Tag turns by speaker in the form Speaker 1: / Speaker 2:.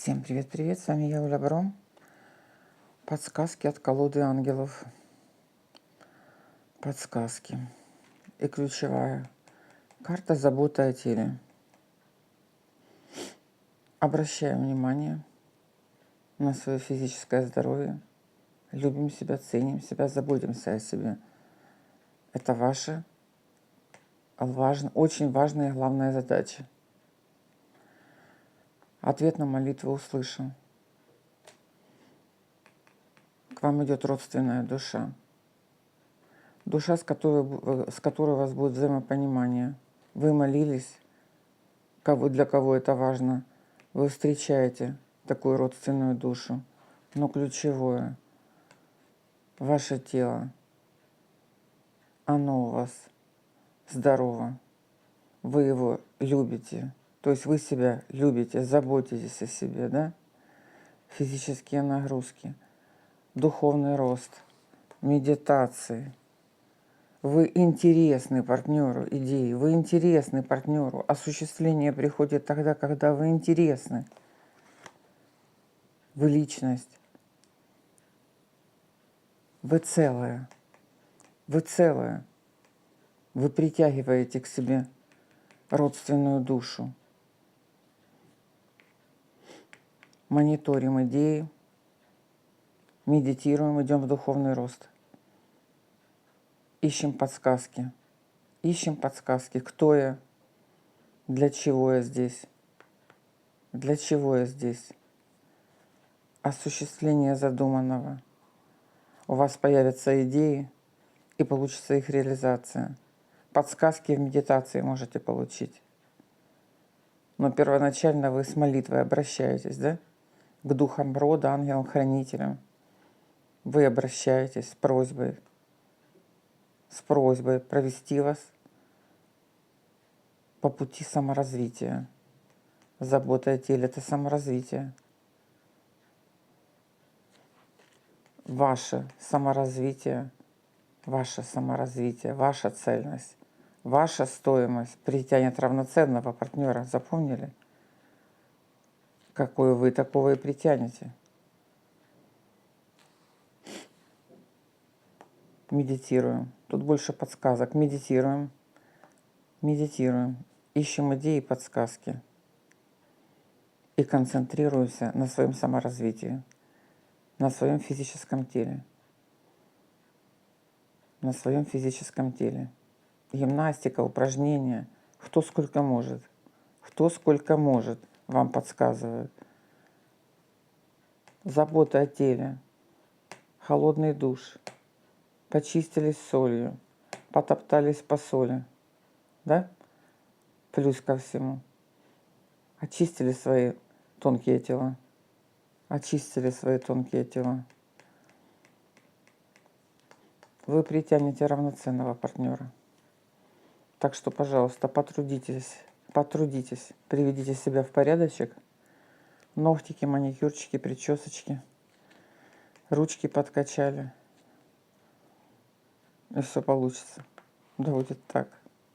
Speaker 1: Всем привет-привет, с вами я, Оля Бром. Подсказки от колоды ангелов. Подсказки. И ключевая карта забота о теле. Обращаем внимание на свое физическое здоровье. Любим себя, ценим себя, заботимся о себе. Это ваша очень важная и главная задача. Ответ на молитву услышан. К вам идет родственная душа. Душа, с которой у вас будет взаимопонимание. Вы молились, для кого это важно. Вы встречаете такую родственную душу. Но ключевое, ваше тело, оно у вас здорово. Вы его любите. То есть вы себя любите, заботитесь о себе, да? Физические нагрузки, духовный рост, медитации. Вы интересны партнеру идеи, вы интересны партнеру. Осуществление приходит тогда, когда вы интересны. Вы личность. Вы целая. Вы целая. Вы притягиваете к себе родственную душу. Мониторим идеи, медитируем, идем в духовный рост. Ищем подсказки. Ищем подсказки. Кто я? Для чего я здесь? Для чего я здесь? Осуществление задуманного. У вас появятся идеи, и получится их реализация. Подсказки в медитации можете получить. Но первоначально вы с молитвой обращаетесь, да? К духам рода, ангелам, хранителям. Вы обращаетесь с просьбой провести вас по пути саморазвития. Забота о теле – это саморазвитие. Ваше саморазвитие, ваша цельность, ваша стоимость притянет равноценного партнера. Запомнили? Какой вы, такого и притянете. Медитируем. Тут больше подсказок. Медитируем. Ищем идеи и подсказки. И концентрируемся на своем саморазвитии, на своем физическом теле. На своем физическом теле. Гимнастика, упражнения. Кто сколько может. Кто сколько может, вам подсказывает. Забота о теле. Холодный душ. Почистились солью. Потоптались по соли. Да? Плюс ко всему. Очистили свои тонкие тела. Очистили свои тонкие тела. Вы притянете равноценного партнера. Так что, пожалуйста, потрудитесь, приведите себя в порядочек. Ногтики, маникюрчики, причесочки. Ручки подкачали. И все получится. Да будет так.